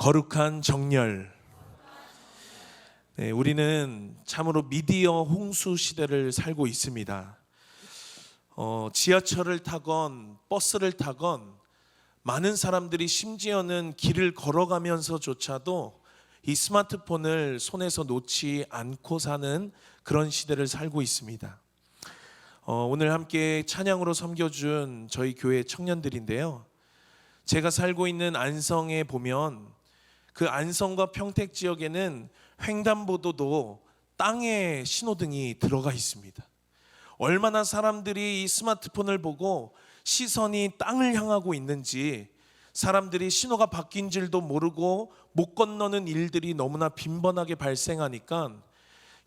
거룩한 정열. 네, 우리는 참으로 미디어 홍수 시대를 살고 있습니다. 지하철을 타건 버스를 타건 많은 사람들이 심지어는 길을 걸어가면서조차도 이 스마트폰을 손에서 놓지 않고 사는 그런 시대를 살고 있습니다. 오늘 함께 찬양으로 섬겨준 저희 교회 청년들인데요, 제가 살고 있는 안성에 보면 그 안성과 평택 지역에는 횡단보도도 땅에 신호등이 들어가 있습니다. 얼마나 사람들이 이 스마트폰을 보고 시선이 땅을 향하고 있는지, 사람들이 신호가 바뀐 줄도 모르고 못 건너는 일들이 너무나 빈번하게 발생하니까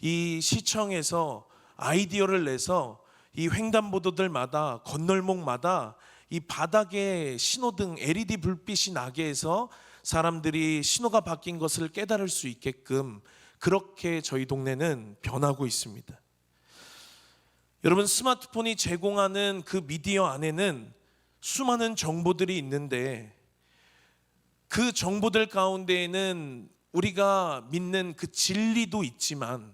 이 시청에서 아이디어를 내서 이 횡단보도들마다 건널목마다 이 바닥에 신호등 LED 불빛이 나게 해서 사람들이 신호가 바뀐 것을 깨달을 수 있게끔 그렇게 저희 동네는 변하고 있습니다. 여러분, 스마트폰이 제공하는 그 미디어 안에는 수많은 정보들이 있는데, 그 정보들 가운데에는 우리가 믿는 그 진리도 있지만,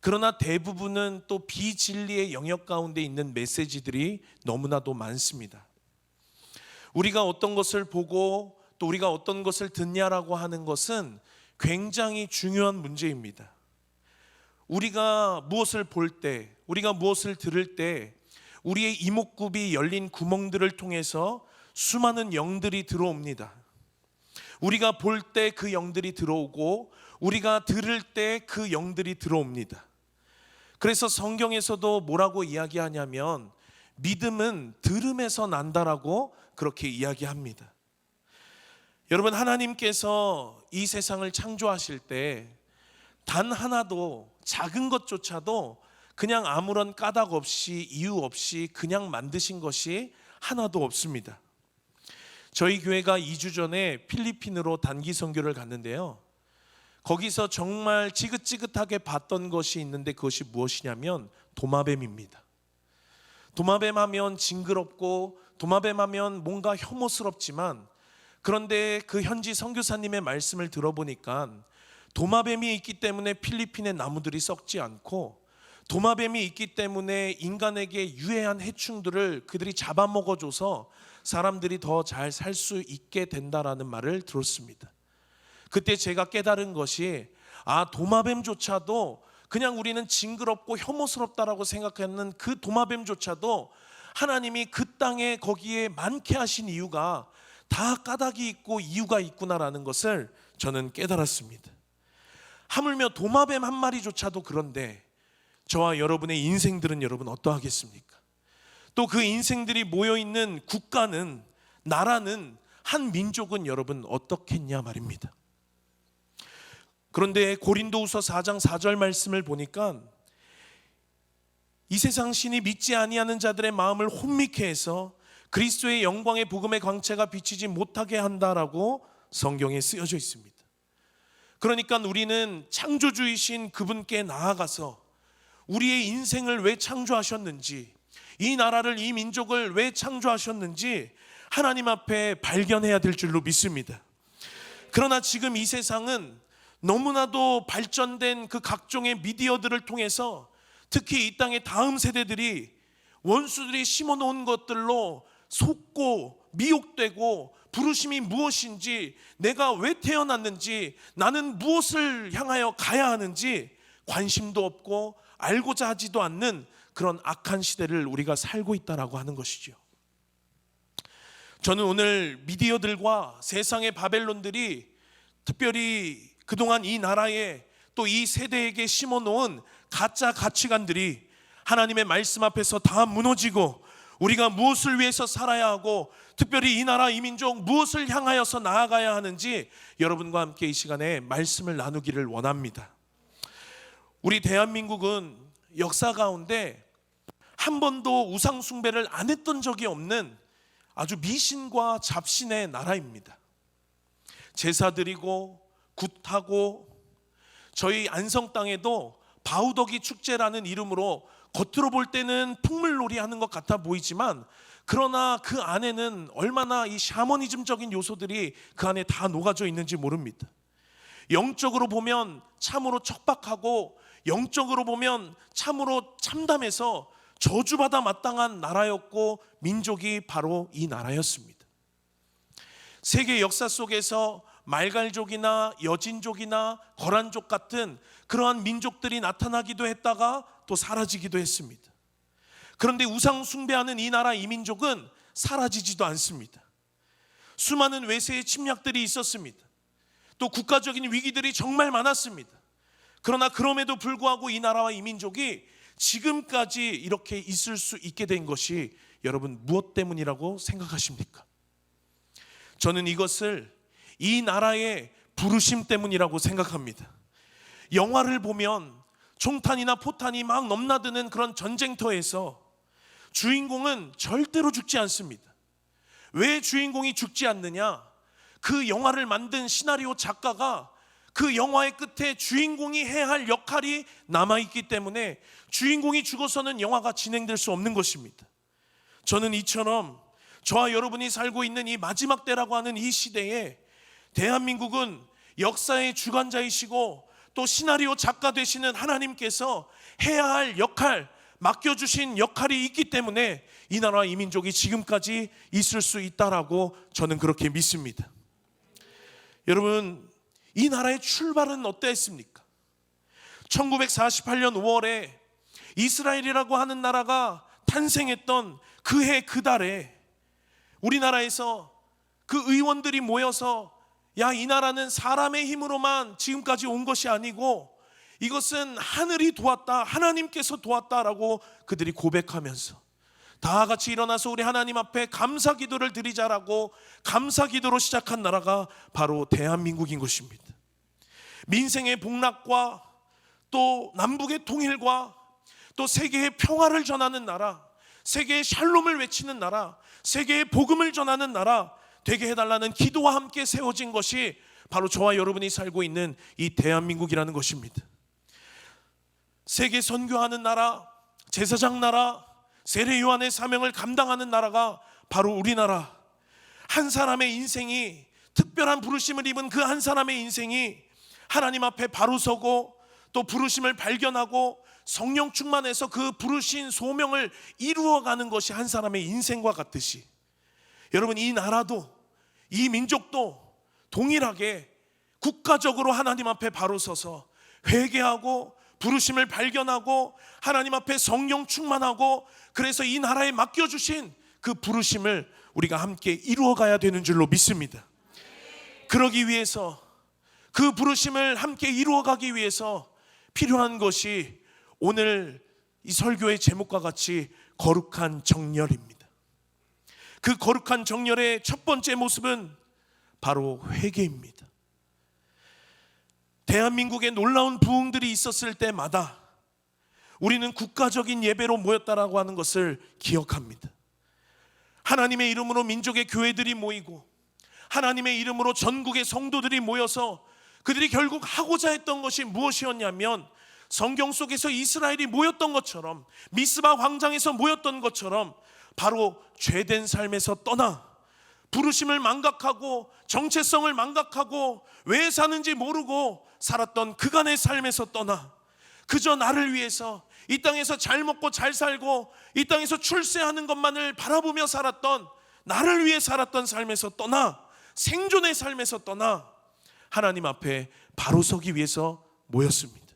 그러나 대부분은 또 비진리의 영역 가운데 있는 메시지들이 너무나도 많습니다. 우리가 어떤 것을 보고 또 우리가 어떤 것을 듣냐라고 하는 것은 굉장히 중요한 문제입니다. 우리가 무엇을 볼 때, 우리가 무엇을 들을 때 우리의 이목구비 열린 구멍들을 통해서 수많은 영들이 들어옵니다. 우리가 볼 때 그 영들이 들어오고 우리가 들을 때 그 영들이 들어옵니다. 그래서 성경에서도 뭐라고 이야기하냐면 믿음은 들음에서 난다라고 그렇게 이야기합니다. 여러분, 하나님께서 이 세상을 창조하실 때 단 하나도, 작은 것조차도 그냥 아무런 까닭 없이 이유 없이 그냥 만드신 것이 하나도 없습니다. 저희 교회가 2주 전에 필리핀으로 단기 선교를 갔는데요, 거기서 정말 지긋지긋하게 봤던 것이 있는데 그것이 무엇이냐면 도마뱀입니다. 도마뱀 하면 징그럽고 도마뱀 하면 뭔가 혐오스럽지만, 그런데 그 현지 선교사님의 말씀을 들어보니까 도마뱀이 있기 때문에 필리핀의 나무들이 썩지 않고, 도마뱀이 있기 때문에 인간에게 유해한 해충들을 그들이 잡아먹어줘서 사람들이 더 잘 살 수 있게 된다라는 말을 들었습니다. 그때 제가 깨달은 것이, 도마뱀조차도 그냥 우리는 징그럽고 혐오스럽다라고 생각하는 그 도마뱀조차도 하나님이 그 땅에 거기에 많게 하신 이유가 다 까닭이 있고 이유가 있구나라는 것을 저는 깨달았습니다. 하물며 도마뱀 한 마리조차도 그런데 저와 여러분의 인생들은 여러분 어떠하겠습니까? 또 그 인생들이 모여있는 국가는, 나라는, 한 민족은 여러분 어떻겠냐 말입니다. 그런데 고린도후서 4장 4절 말씀을 보니까 이 세상 신이 믿지 아니하는 자들의 마음을 혼미케 해서 그리스도의 영광의 복음의 광채가 비치지 못하게 한다라고 성경에 쓰여져 있습니다. 그러니까 우리는 창조주이신 그분께 나아가서 우리의 인생을 왜 창조하셨는지, 이 나라를, 이 민족을 왜 창조하셨는지 하나님 앞에 발견해야 될 줄로 믿습니다. 그러나 지금 이 세상은 너무나도 발전된 그 각종의 미디어들을 통해서 특히 이 땅의 다음 세대들이 원수들이 심어놓은 것들로 속고 미혹되고 부르심이 무엇인지, 내가 왜 태어났는지, 나는 무엇을 향하여 가야 하는지 관심도 없고 알고자 하지도 않는 그런 악한 시대를 우리가 살고 있다라고 하는 것이죠. 저는 오늘 미디어들과 세상의 바벨론들이 특별히 그동안 이 나라에 또 이 세대에게 심어놓은 가짜 가치관들이 하나님의 말씀 앞에서 다 무너지고 우리가 무엇을 위해서 살아야 하고 특별히 이 나라 이 민족 무엇을 향하여서 나아가야 하는지 여러분과 함께 이 시간에 말씀을 나누기를 원합니다. 우리 대한민국은 역사 가운데 한 번도 우상 숭배를 안 했던 적이 없는 아주 미신과 잡신의 나라입니다. 제사 드리고 굿하고, 저희 안성 땅에도 바우더기 축제라는 이름으로 겉으로 볼 때는 풍물놀이 하는 것 같아 보이지만, 그러나 그 안에는 얼마나 이 샤머니즘적인 요소들이 그 안에 다 녹아져 있는지 모릅니다. 영적으로 보면 참으로 척박하고, 영적으로 보면 참으로 참담해서 저주받아 마땅한 나라였고, 민족이 바로 이 나라였습니다. 세계 역사 속에서 말갈족이나 여진족이나 거란족 같은 그러한 민족들이 나타나기도 했다가 또 사라지기도 했습니다. 그런데 우상 숭배하는 이 나라, 이 민족은 사라지지도 않습니다. 수많은 외세의 침략들이 있었습니다. 또 국가적인 위기들이 정말 많았습니다. 그러나 그럼에도 불구하고 이 나라와 이 민족이 지금까지 이렇게 있을 수 있게 된 것이 여러분 무엇 때문이라고 생각하십니까? 저는 이것을 이 나라의 부르심 때문이라고 생각합니다. 영화를 보면 총탄이나 포탄이 막 넘나드는 그런 전쟁터에서 주인공은 절대로 죽지 않습니다. 왜 주인공이 죽지 않느냐? 그 영화를 만든 시나리오 작가가 그 영화의 끝에 주인공이 해야 할 역할이 남아있기 때문에 주인공이 죽어서는 영화가 진행될 수 없는 것입니다. 저는 이처럼 저와 여러분이 살고 있는 이 마지막 때라고 하는 이 시대에 대한민국은 역사의 주관자이시고 또 시나리오 작가 되시는 하나님께서 해야 할 역할, 맡겨주신 역할이 있기 때문에 이 나라와 이 민족이 지금까지 있을 수 있다라고 저는 그렇게 믿습니다. 여러분, 이 나라의 출발은 어땠습니까? 1948년 5월에 이스라엘이라고 하는 나라가 탄생했던 그 해 그 달에 우리나라에서 그 의원들이 모여서 야, 이 나라는 사람의 힘으로만 지금까지 온 것이 아니고 이것은 하늘이 도왔다, 하나님께서 도왔다라고 그들이 고백하면서 다 같이 일어나서 우리 하나님 앞에 감사 기도를 드리자라고 감사 기도로 시작한 나라가 바로 대한민국인 것입니다. 민생의 복락과 또 남북의 통일과 또 세계의 평화를 전하는 나라, 세계의 샬롬을 외치는 나라, 세계의 복음을 전하는 나라 되게 해달라는 기도와 함께 세워진 것이 바로 저와 여러분이 살고 있는 이 대한민국이라는 것입니다. 세계 선교하는 나라, 제사장 나라, 세례 요한의 사명을 감당하는 나라가 바로 우리나라. 한 사람의 인생이, 특별한 부르심을 입은 그 한 사람의 인생이 하나님 앞에 바로 서고 또 부르심을 발견하고 성령 충만해서 그 부르신 소명을 이루어가는 것이 한 사람의 인생과 같듯이 여러분, 이 나라도 이 민족도 동일하게 국가적으로 하나님 앞에 바로 서서 회개하고 부르심을 발견하고 하나님 앞에 성령 충만하고 그래서 이 나라에 맡겨주신 그 부르심을 우리가 함께 이루어가야 되는 줄로 믿습니다. 그러기 위해서, 그 부르심을 함께 이루어가기 위해서 필요한 것이 오늘 이 설교의 제목과 같이 거룩한 정열입니다. 그 거룩한 정열의 첫 번째 모습은 바로 회개입니다. 대한민국에 놀라운 부흥들이 있었을 때마다 우리는 국가적인 예배로 모였다라고 하는 것을 기억합니다. 하나님의 이름으로 민족의 교회들이 모이고 하나님의 이름으로 전국의 성도들이 모여서 그들이 결국 하고자 했던 것이 무엇이었냐면 성경 속에서 이스라엘이 모였던 것처럼, 미스바 광장에서 모였던 것처럼 바로 죄된 삶에서 떠나 부르심을 망각하고 정체성을 망각하고 왜 사는지 모르고 살았던 그간의 삶에서 떠나 그저 나를 위해서 이 땅에서 잘 먹고 잘 살고 이 땅에서 출세하는 것만을 바라보며 살았던, 나를 위해 살았던 삶에서 떠나 생존의 삶에서 떠나 하나님 앞에 바로 서기 위해서 모였습니다.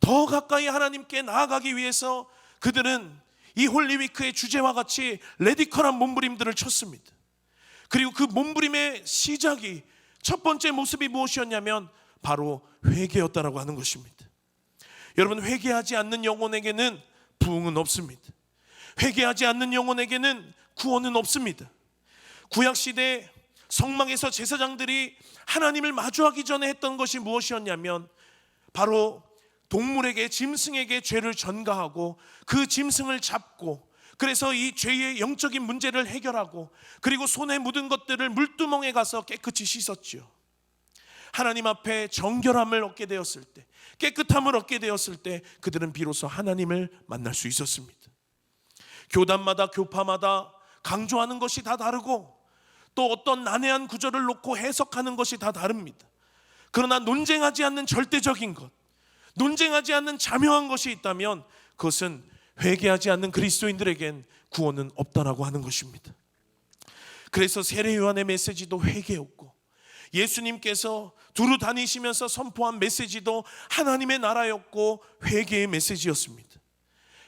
더 가까이 하나님께 나아가기 위해서 그들은 이 홀리위크의 주제와 같이 레디컬한 몸부림들을 쳤습니다. 그리고 그 몸부림의 시작이, 첫 번째 모습이 무엇이었냐면 바로 회개였다라고 하는 것입니다. 여러분, 회개하지 않는 영혼에게는 부흥은 없습니다. 회개하지 않는 영혼에게는 구원은 없습니다. 구약시대 성막에서 제사장들이 하나님을 마주하기 전에 했던 것이 무엇이었냐면 바로 동물에게, 짐승에게 죄를 전가하고 그 짐승을 잡고 그래서 이 죄의 영적인 문제를 해결하고 그리고 손에 묻은 것들을 물두멍에 가서 깨끗이 씻었죠. 하나님 앞에 정결함을 얻게 되었을 때, 깨끗함을 얻게 되었을 때 그들은 비로소 하나님을 만날 수 있었습니다. 교단마다 교파마다 강조하는 것이 다 다르고 또 어떤 난해한 구절을 놓고 해석하는 것이 다 다릅니다. 그러나 논쟁하지 않는 절대적인 것, 논쟁하지 않는 자명한 것이 있다면 그것은 회개하지 않는 그리스도인들에겐 구원은 없다라고 하는 것입니다. 그래서 세례 요한의 메시지도 회개였고, 예수님께서 두루 다니시면서 선포한 메시지도 하나님의 나라였고 회개의 메시지였습니다.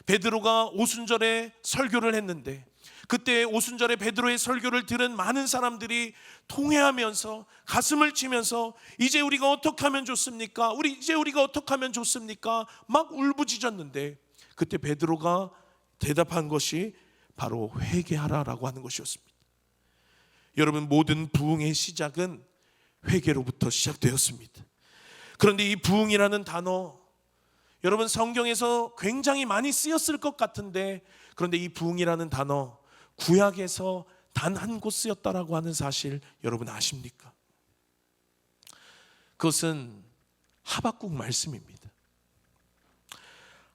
베드로가 오순절에 설교를 했는데, 그때 오순절에 베드로의 설교를 들은 많은 사람들이 통회하면서 가슴을 치면서 이제 우리가 어떻게 하면 좋습니까? 이제 우리가 어떻게 하면 좋습니까? 막 울부짖었는데 그때 베드로가 대답한 것이 바로 회개하라라고 하는 것이었습니다. 여러분, 모든 부흥의 시작은 회개로부터 시작되었습니다. 그런데 이 부흥이라는 단어, 여러분 성경에서 굉장히 많이 쓰였을 것 같은데, 그런데 이 부흥이라는 단어 구약에서 단 한 곳 쓰였다라고 하는 사실 여러분 아십니까? 그것은 하박국 말씀입니다.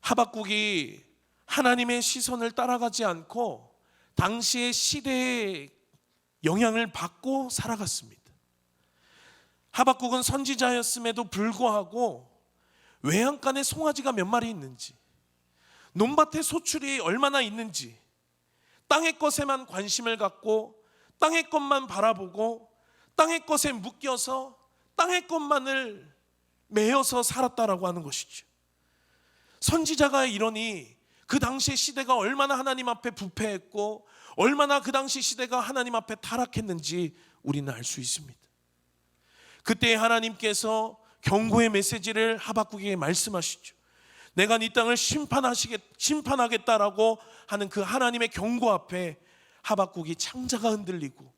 하박국이 하나님의 시선을 따라가지 않고 당시의 시대의 영향을 받고 살아갔습니다. 하박국은 선지자였음에도 불구하고 외양간에 송아지가 몇 마리 있는지, 논밭에 소출이 얼마나 있는지, 땅의 것에만 관심을 갖고 땅의 것만 바라보고 땅의 것에 묶여서 땅의 것만을 매여서 살았다라고 하는 것이죠. 선지자가 이러니 그 당시 시대가 얼마나 하나님 앞에 부패했고 얼마나 그 당시 시대가 하나님 앞에 타락했는지 우리는 알 수 있습니다. 그때 하나님께서 경고의 메시지를 하박국에게 말씀하시죠. 내가 네 땅을 심판하겠다라고 하는 그 하나님의 경고 앞에 하박국이 창자가 흔들리고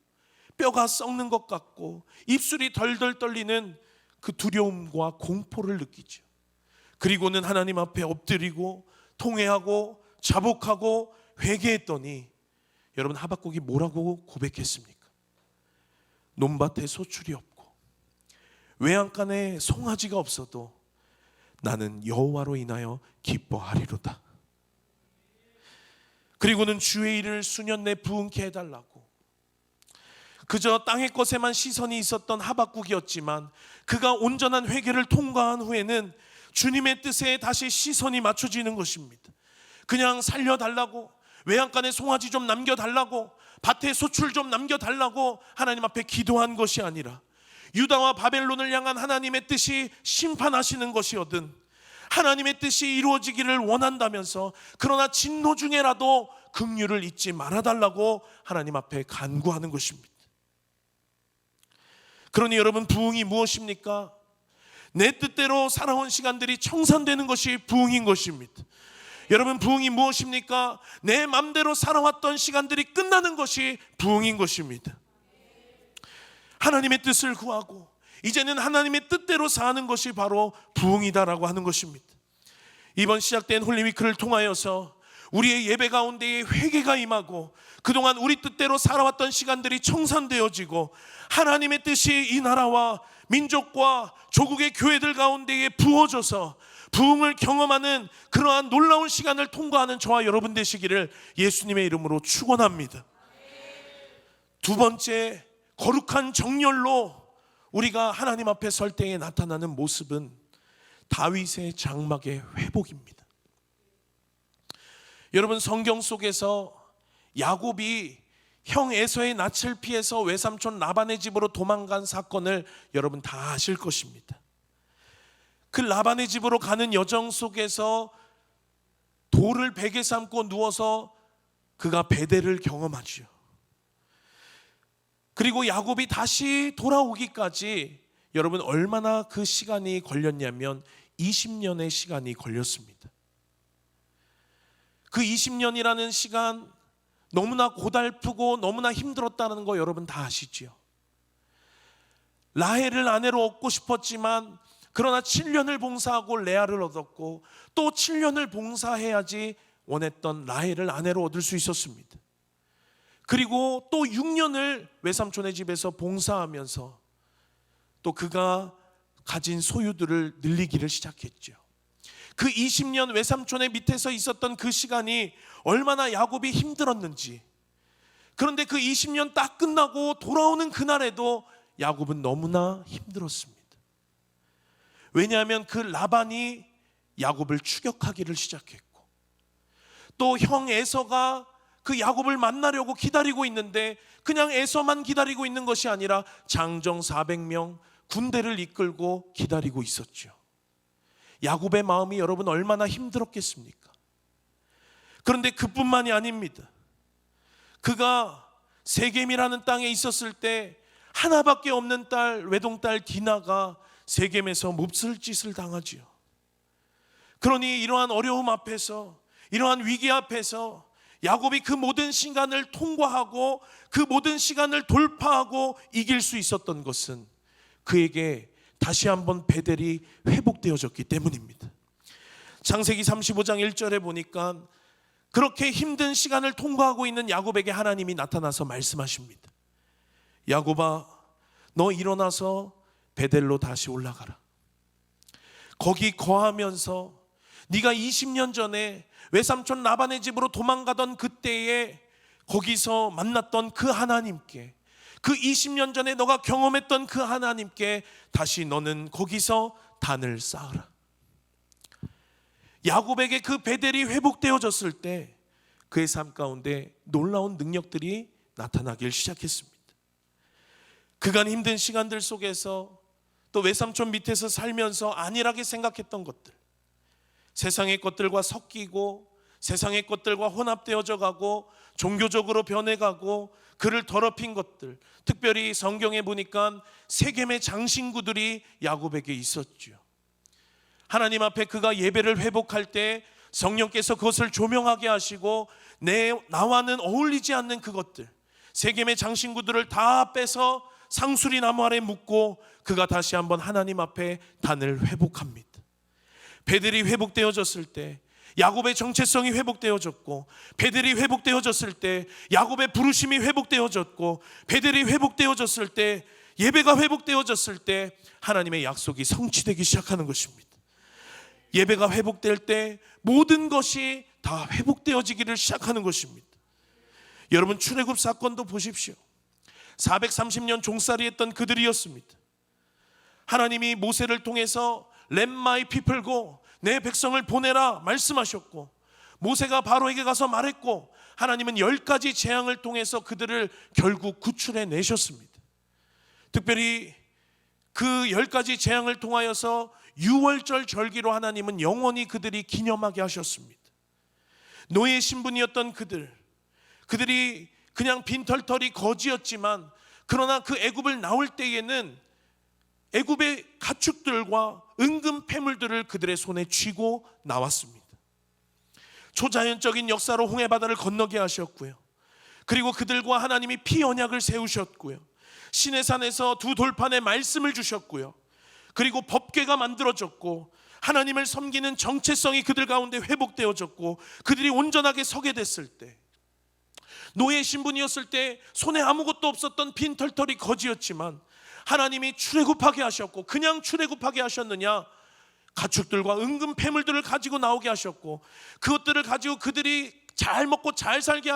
뼈가 썩는 것 같고 입술이 덜덜 떨리는 그 두려움과 공포를 느끼죠. 그리고는 하나님 앞에 엎드리고 통회하고 자복하고 회개했더니 여러분, 하박국이 뭐라고 고백했습니까? 논밭에 소출이 없고 외양간에 송아지가 없어도 나는 여호와로 인하여 기뻐하리로다. 그리고는 주의 일을 수년 내 부흥케 해달라고, 그저 땅의 것에만 시선이 있었던 하박국이었지만 그가 온전한 회개를 통과한 후에는 주님의 뜻에 다시 시선이 맞춰지는 것입니다. 그냥 살려달라고, 외양간에 송아지 좀 남겨달라고, 밭에 소출 좀 남겨달라고 하나님 앞에 기도한 것이 아니라 유다와 바벨론을 향한 하나님의 뜻이 심판하시는 것이거든 하나님의 뜻이 이루어지기를 원한다면서 그러나 진노 중에라도 긍휼을 잊지 말아달라고 하나님 앞에 간구하는 것입니다. 그러니 여러분, 부흥이 무엇입니까? 내 뜻대로 살아온 시간들이 청산되는 것이 부흥인 것입니다. 여러분, 부흥이 무엇입니까? 내 맘대로 살아왔던 시간들이 끝나는 것이 부흥인 것입니다. 하나님의 뜻을 구하고 이제는 하나님의 뜻대로 사는 것이 바로 부흥이다라고 하는 것입니다. 이번 시작된 홀리위크를 통하여서 우리의 예배 가운데에 회개가 임하고 그동안 우리 뜻대로 살아왔던 시간들이 청산되어지고 하나님의 뜻이 이 나라와 민족과 조국의 교회들 가운데에 부어져서 부흥을 경험하는 그러한 놀라운 시간을 통과하는 저와 여러분 되시기를 예수님의 이름으로 축원합니다. 두 번째, 거룩한 정열로 우리가 하나님 앞에 설 때에 나타나는 모습은 다윗의 장막의 회복입니다. 여러분, 성경 속에서 야곱이 형 에서의 낯을 피해서 외삼촌 라반의 집으로 도망간 사건을 여러분 다 아실 것입니다. 그 라반의 집으로 가는 여정 속에서 돌을 베개 삼고 누워서 그가 베델을 경험하죠. 그리고 야곱이 다시 돌아오기까지 여러분 얼마나 그 시간이 걸렸냐면 20년의 시간이 걸렸습니다. 그 20년이라는 시간 너무나 고달프고 너무나 힘들었다는 거 여러분 다 아시죠? 라헬을 아내로 얻고 싶었지만 그러나 7년을 봉사하고 레아를 얻었고 또 7년을 봉사해야지 원했던 라헬을 아내로 얻을 수 있었습니다. 그리고 또 6년을 외삼촌의 집에서 봉사하면서 또 그가 가진 소유들을 늘리기를 시작했죠. 그 20년 외삼촌의 밑에서 있었던 그 시간이 얼마나 야곱이 힘들었는지. 그런데 그 20년 딱 끝나고 돌아오는 그날에도 야곱은 너무나 힘들었습니다. 왜냐하면 그 라반이 야곱을 추격하기를 시작했고, 또 형 에서가 그 야곱을 만나려고 기다리고 있는데 그냥 에서만 기다리고 있는 것이 아니라 장정 400명 군대를 이끌고 기다리고 있었죠. 야곱의 마음이 여러분 얼마나 힘들었겠습니까? 그런데 그뿐만이 아닙니다. 그가 세겜이라는 땅에 있었을 때 하나밖에 없는 딸, 외동딸 디나가 세겜에서 몹쓸 짓을 당하지요. 그러니 이러한 어려움 앞에서, 이러한 위기 앞에서 야곱이 그 모든 시간을 통과하고 그 모든 시간을 돌파하고 이길 수 있었던 것은 그에게 다시 한번 베델이 회복되어졌기 때문입니다. 창세기 35장 1절에 보니까 그렇게 힘든 시간을 통과하고 있는 야곱에게 하나님이 나타나서 말씀하십니다. 야곱아, 너 일어나서 베델로 다시 올라가라. 거기 거하면서 네가 20년 전에 외삼촌 라반의 집으로 도망가던 그때에 거기서 만났던 그 하나님께, 그 20년 전에 너가 경험했던 그 하나님께 다시 너는 거기서 단을 쌓으라. 야곱에게 그 베델이 회복되어졌을 때 그의 삶 가운데 놀라운 능력들이 나타나길 시작했습니다. 그간 힘든 시간들 속에서 또 외삼촌 밑에서 살면서 안일하게 생각했던 것들, 세상의 것들과 섞이고 세상의 것들과 혼합되어져 가고 종교적으로 변해가고 그를 더럽힌 것들, 특별히 성경에 보니까 세겜의 장신구들이 야곱에게 있었죠. 하나님 앞에 그가 예배를 회복할 때 성령께서 그것을 조명하게 하시고 나와는 어울리지 않는 그것들, 세겜의 장신구들을 다 빼서 상수리 나무 아래 묻고 그가 다시 한번 하나님 앞에 단을 회복합니다. 베델이 회복되어졌을 때 야곱의 정체성이 회복되어졌고, 베델이 회복되어졌을 때 야곱의 부르심이 회복되어졌고, 베델이 회복되어졌을 때, 예배가 회복되어졌을 때 하나님의 약속이 성취되기 시작하는 것입니다. 예배가 회복될 때 모든 것이 다 회복되어지기를 시작하는 것입니다. 여러분, 출애굽 사건도 보십시오. 430년 종살이 했던 그들이었습니다. 하나님이 모세를 통해서 Let my people go, 내 백성을 보내라 말씀하셨고, 모세가 바로에게 가서 말했고, 하나님은 10가지 재앙을 통해서 그들을 결국 구출해 내셨습니다. 특별히 그 10가지 재앙을 통하여서 유월절 절기로 하나님은 영원히 그들이 기념하게 하셨습니다. 노예 신분이었던 그들이 그냥 빈털터리 거지였지만, 그러나 그 애굽을 나올 때에는 애굽의 가축들과 은금 패물들을 그들의 손에 쥐고 나왔습니다. 초자연적인 역사로 홍해바다를 건너게 하셨고요. 그리고 그들과 하나님이 피 언약을 세우셨고요. 시내산에서 두 돌판의 말씀을 주셨고요. 그리고 법궤가 만들어졌고, 하나님을 섬기는 정체성이 그들 가운데 회복되어졌고, 그들이 온전하게 서게 됐을 때, 노예 신분이었을 때 손에 아무것도 없었던 빈털터리 거지였지만 하나님이 출애굽하게 하셨고, 그냥 출애굽하게 하셨느냐, 가축들과 은금 패물들을 가지고 나오게 하셨고, 그것들을 가지고 그들이 잘 먹고 잘 살게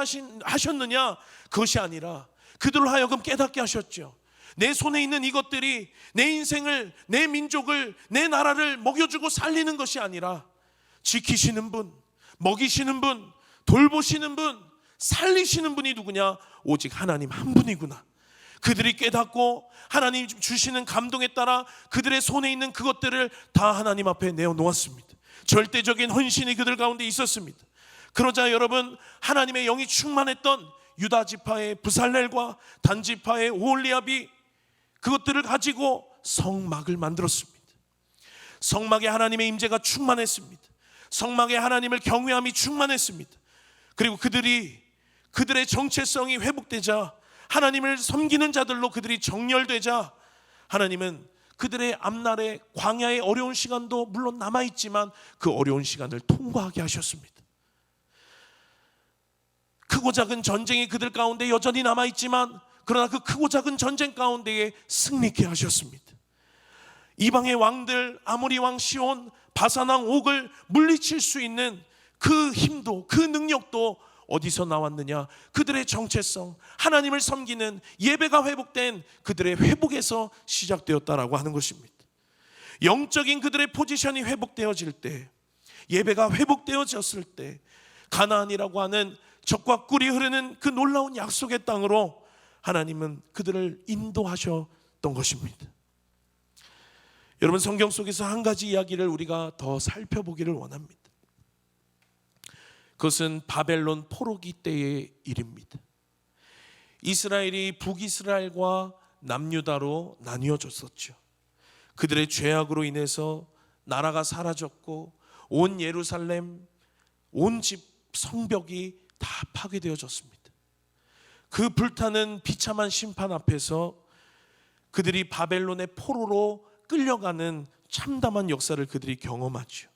하셨느냐, 그것이 아니라 그들로 하여금 깨닫게 하셨죠. 내 손에 있는 이것들이 내 인생을, 내 민족을, 내 나라를 먹여주고 살리는 것이 아니라 지키시는 분, 먹이시는 분, 돌보시는 분, 살리시는 분이 누구냐? 오직 하나님 한 분이구나. 그들이 깨닫고 하나님 주시는 감동에 따라 그들의 손에 있는 그것들을 다 하나님 앞에 내어놓았습니다. 절대적인 헌신이 그들 가운데 있었습니다. 그러자 여러분, 하나님의 영이 충만했던 유다 지파의 브살렐과 단 지파의 오홀리압이 그것들을 가지고 성막을 만들었습니다. 성막에 하나님의 임재가 충만했습니다. 성막에 하나님을 경외함이 충만했습니다. 그리고 그들의 정체성이 회복되자, 하나님을 섬기는 자들로 그들이 정렬되자, 하나님은 그들의 앞날에 광야의 어려운 시간도 물론 남아있지만 그 어려운 시간을 통과하게 하셨습니다. 크고 작은 전쟁이 그들 가운데 여전히 남아있지만, 그러나 그 크고 작은 전쟁 가운데에 승리케 하셨습니다. 이방의 왕들, 아모리 왕 시온, 바산 왕 옥을 물리칠 수 있는 그 힘도, 그 능력도 어디서 나왔느냐? 그들의 정체성, 하나님을 섬기는 예배가 회복된 그들의 회복에서 시작되었다라고 하는 것입니다. 영적인 그들의 포지션이 회복되어질 때, 예배가 회복되어졌을 때, 가나안이라고 하는 젖과 꿀이 흐르는 그 놀라운 약속의 땅으로 하나님은 그들을 인도하셨던 것입니다. 여러분, 성경 속에서 한 가지 이야기를 우리가 더 살펴보기를 원합니다. 그것은 바벨론 포로기 때의 일입니다. 이스라엘이 북이스라엘과 남유다로 나뉘어졌었죠. 그들의 죄악으로 인해서 나라가 사라졌고 온 예루살렘, 온 집 성벽이 다 파괴되어졌습니다. 그 불타는 비참한 심판 앞에서 그들이 바벨론의 포로로 끌려가는 참담한 역사를 그들이 경험하죠.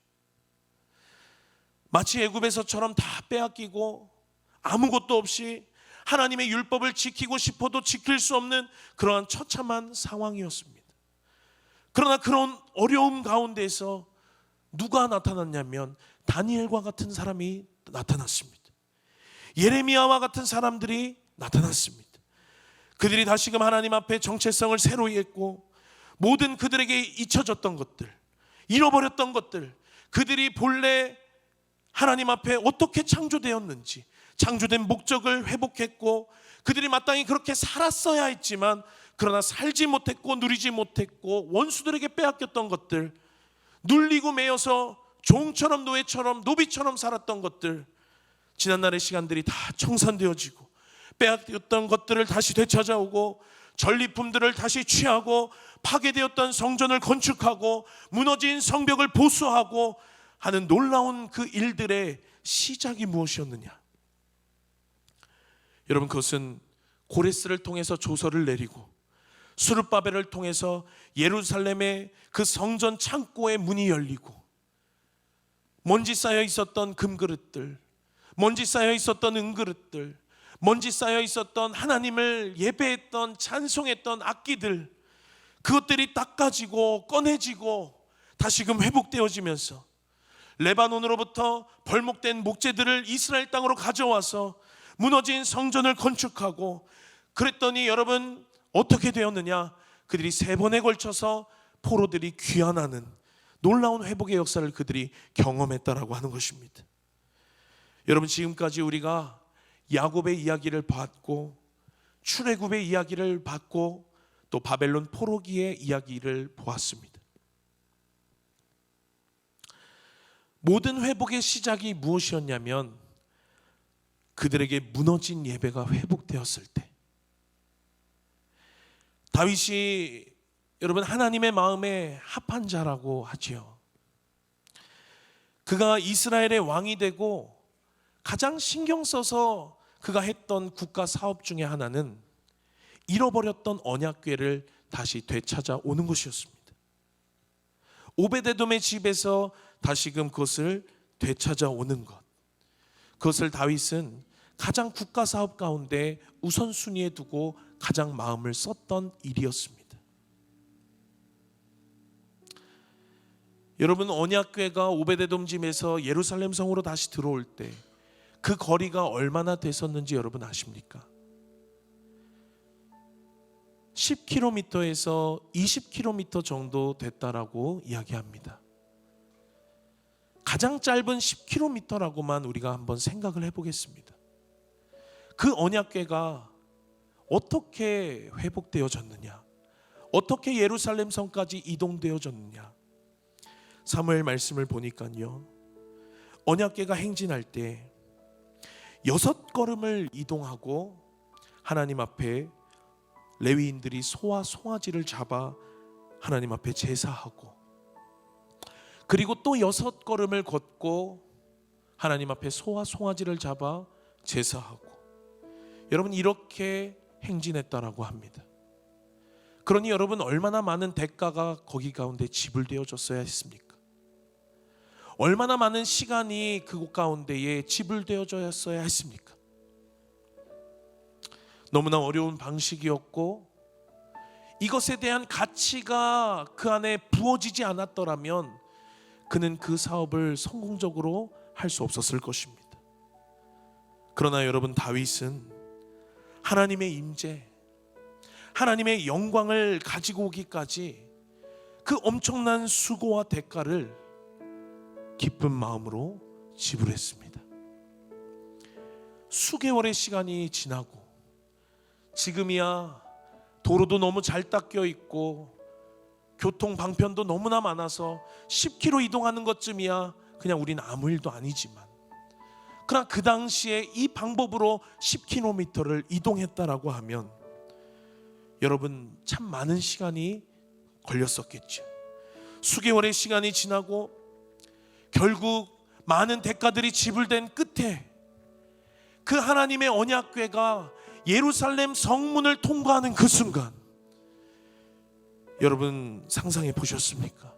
마치 애굽에서처럼 다 빼앗기고 아무것도 없이 하나님의 율법을 지키고 싶어도 지킬 수 없는 그러한 처참한 상황이었습니다. 그러나 그런 어려움 가운데서 누가 나타났냐면 다니엘과 같은 사람이 나타났습니다. 예레미야와 같은 사람들이 나타났습니다. 그들이 다시금 하나님 앞에 정체성을 새로이 했고 모든 그들에게 잊혀졌던 것들, 잃어버렸던 것들, 그들이 본래 하나님 앞에 어떻게 창조되었는지 창조된 목적을 회복했고 그들이 마땅히 그렇게 살았어야 했지만 그러나 살지 못했고 누리지 못했고 원수들에게 빼앗겼던 것들, 눌리고 매여서 종처럼 노예처럼 노비처럼 살았던 것들, 지난날의 시간들이 다 청산되어지고 빼앗겼던 것들을 다시 되찾아오고 전리품들을 다시 취하고 파괴되었던 성전을 건축하고 무너진 성벽을 보수하고 하는 놀라운 그 일들의 시작이 무엇이었느냐? 여러분, 그것은 고레스를 통해서 조서를 내리고 수르바벨을 통해서 예루살렘의 그 성전 창고의 문이 열리고 먼지 쌓여 있었던 금그릇들, 먼지 쌓여 있었던 은그릇들, 먼지 쌓여 있었던 하나님을 예배했던 찬송했던 악기들, 그것들이 닦아지고 꺼내지고 다시금 회복되어지면서 레바논으로부터 벌목된 목재들을 이스라엘 땅으로 가져와서 무너진 성전을 건축하고, 그랬더니 여러분 어떻게 되었느냐? 그들이 3번에 걸쳐서 포로들이 귀환하는 놀라운 회복의 역사를 그들이 경험했다라고 하는 것입니다. 여러분, 지금까지 우리가 야곱의 이야기를 봤고 출애굽의 이야기를 봤고 또 바벨론 포로기의 이야기를 보았습니다. 모든 회복의 시작이 무엇이었냐면 그들에게 무너진 예배가 회복되었을 때, 다윗이 여러분 하나님의 마음에 합한 자라고 하지요. 그가 이스라엘의 왕이 되고 가장 신경 써서 그가 했던 국가 사업 중에 하나는 잃어버렸던 언약궤를 다시 되찾아오는 것이었습니다. 오베데돔의 집에서 다시금 그것을 되찾아오는 것, 그것을 다윗은 가장 국가 사업 가운데 우선순위에 두고 가장 마음을 썼던 일이었습니다. 여러분, 언약궤가 오베데돔 집에서 예루살렘 성으로 다시 들어올 때 그 거리가 얼마나 됐었는지 여러분 아십니까? 10km에서 20km 정도 됐다라고 이야기합니다. 가장 짧은 10km라고만 우리가 한번 생각을 해보겠습니다. 그 언약궤가 어떻게 회복되어졌느냐? 어떻게 예루살렘 성까지 이동되어졌느냐? 사무엘 말씀을 보니까요, 언약궤가 행진할 때 6걸음을 이동하고 하나님 앞에 레위인들이 소와 송아지를 잡아 하나님 앞에 제사하고, 그리고 또 6걸음을 걷고 하나님 앞에 소와 송아지를 잡아 제사하고, 여러분 이렇게 행진했다라고 합니다. 그러니 여러분 얼마나 많은 대가가 거기 가운데 지불되어졌어야 했습니까? 얼마나 많은 시간이 그곳 가운데에 지불되어졌어야 했습니까? 너무나 어려운 방식이었고 이것에 대한 가치가 그 안에 부어지지 않았더라면 그는 그 사업을 성공적으로 할 수 없었을 것입니다. 그러나 여러분, 다윗은 하나님의 임재, 하나님의 영광을 가지고 오기까지 그 엄청난 수고와 대가를 기쁜 마음으로 지불했습니다. 수개월의 시간이 지나고 지금이야 도로도 너무 잘 닦여 있고 교통 방편도 너무나 많아서 10km 이동하는 것쯤이야 그냥 우린 아무 일도 아니지만, 그러나 그 당시에 이 방법으로 10km를 이동했다라고 하면 여러분, 참 많은 시간이 걸렸었겠죠. 수개월의 시간이 지나고 결국 많은 대가들이 지불된 끝에 그 하나님의 언약궤가 예루살렘 성문을 통과하는 그 순간, 여러분 상상해 보셨습니까?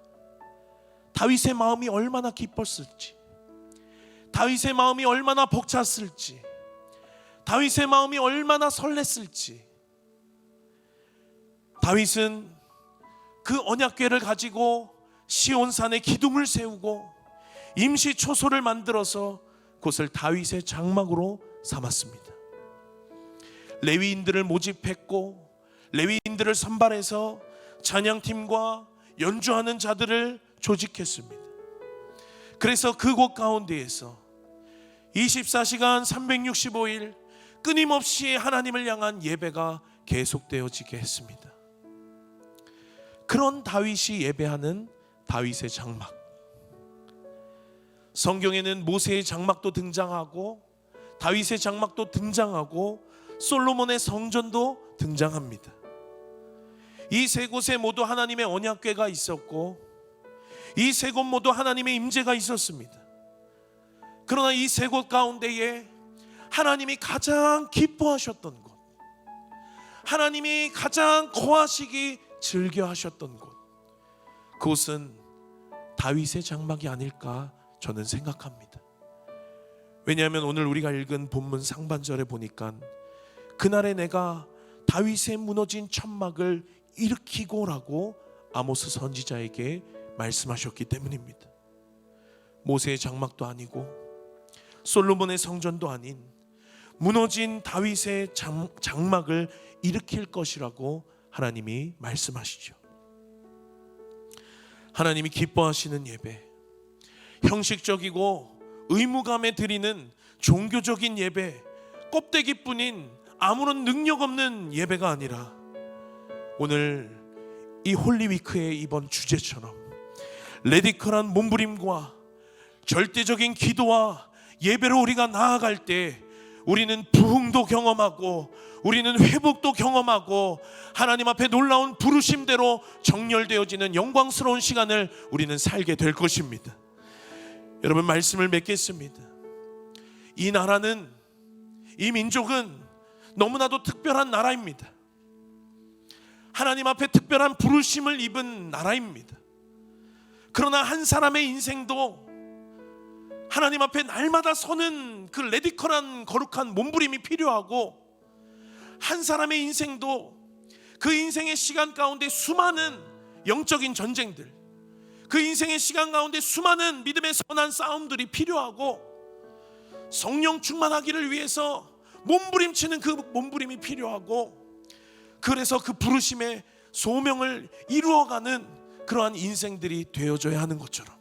다윗의 마음이 얼마나 기뻤을지, 다윗의 마음이 얼마나 벅찼을지, 다윗의 마음이 얼마나 설렜을지. 다윗은 그 언약궤를 가지고 시온산에 기둥을 세우고 임시 초소를 만들어서 그것을 다윗의 장막으로 삼았습니다. 레위인들을 모집했고 레위인들을 선발해서 찬양팀과 연주하는 자들을 조직했습니다. 그래서 그곳 가운데에서 24시간 365일 끊임없이 하나님을 향한 예배가 계속되어지게 했습니다. 그런 다윗이 예배하는 다윗의 장막, 성경에는 모세의 장막도 등장하고 다윗의 장막도 등장하고 솔로몬의 성전도 등장합니다. 이 세 곳에 모두 하나님의 언약궤가 있었고 이 세 곳 모두 하나님의 임재가 있었습니다. 그러나 이 세 곳 가운데에 하나님이 가장 기뻐하셨던 곳, 하나님이 가장 거하시기 즐겨하셨던 곳, 그곳은 다윗의 장막이 아닐까 저는 생각합니다. 왜냐하면 오늘 우리가 읽은 본문 상반절에 보니까 그날에 내가 다윗의 무너진 천막을 일으키고라고 아모스 선지자에게 말씀하셨기 때문입니다. 모세의 장막도 아니고 솔로몬의 성전도 아닌 무너진 다윗의 장막을 일으킬 것이라고 하나님이 말씀하시죠. 하나님이 기뻐하시는 예배, 형식적이고 의무감에 드리는 종교적인 예배, 껍데기뿐인 아무런 능력 없는 예배가 아니라 오늘 이 홀리위크의 이번 주제처럼 레디컬한 몸부림과 절대적인 기도와 예배로 우리가 나아갈 때 우리는 부흥도 경험하고 우리는 회복도 경험하고 하나님 앞에 놀라운 부르심대로 정렬되어지는 영광스러운 시간을 우리는 살게 될 것입니다. 여러분, 말씀을 맺겠습니다. 이 나라는, 이 민족은 너무나도 특별한 나라입니다. 하나님 앞에 특별한 부르심을 입은 나라입니다. 그러나 한 사람의 인생도 하나님 앞에 날마다 서는 그 레디컬한 거룩한 몸부림이 필요하고, 한 사람의 인생도 그 인생의 시간 가운데 수많은 영적인 전쟁들, 그 인생의 시간 가운데 수많은 믿음의 선한 싸움들이 필요하고, 성령 충만하기를 위해서 몸부림치는 그 몸부림이 필요하고, 그래서 그 부르심의 소명을 이루어가는 그러한 인생들이 되어져야 하는 것처럼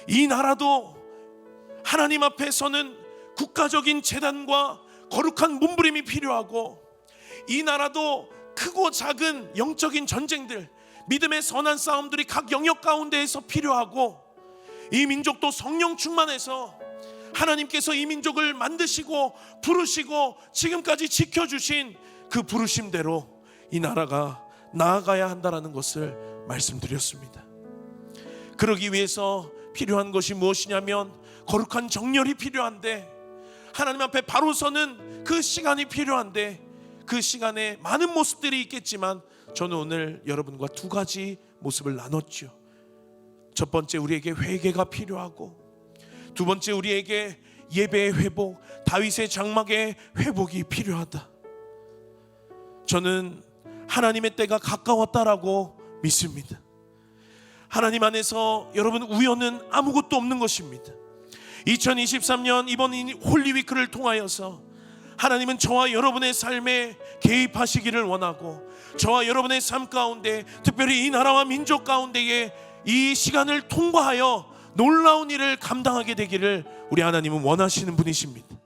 이 나라도 하나님 앞에 서는 국가적인 재단과 거룩한 몸부림이 필요하고, 이 나라도 크고 작은 영적인 전쟁들, 믿음의 선한 싸움들이 각 영역 가운데에서 필요하고, 이 민족도 성령 충만해서 하나님께서 이 민족을 만드시고 부르시고 지금까지 지켜주신 그 부르심대로 이 나라가 나아가야 한다는 것을 말씀드렸습니다. 그러기 위해서 필요한 것이 무엇이냐면 거룩한 정렬이 필요한데, 하나님 앞에 바로 서는 그 시간이 필요한데, 그 시간에 많은 모습들이 있겠지만 저는 오늘 여러분과 두 가지 모습을 나눴죠. 첫 번째, 우리에게 회개가 필요하고, 두 번째, 우리에게 예배의 회복, 다윗의 장막의 회복이 필요하다. 저는 하나님의 때가 가까웠다라고 믿습니다. 하나님 안에서 여러분, 우연은 아무것도 없는 것입니다. 2023년 이번 홀리위크를 통하여서 하나님은 저와 여러분의 삶에 개입하시기를 원하고, 저와 여러분의 삶 가운데, 특별히 이 나라와 민족 가운데에 이 시간을 통과하여 놀라운 일을 감당하게 되기를 우리 하나님은 원하시는 분이십니다.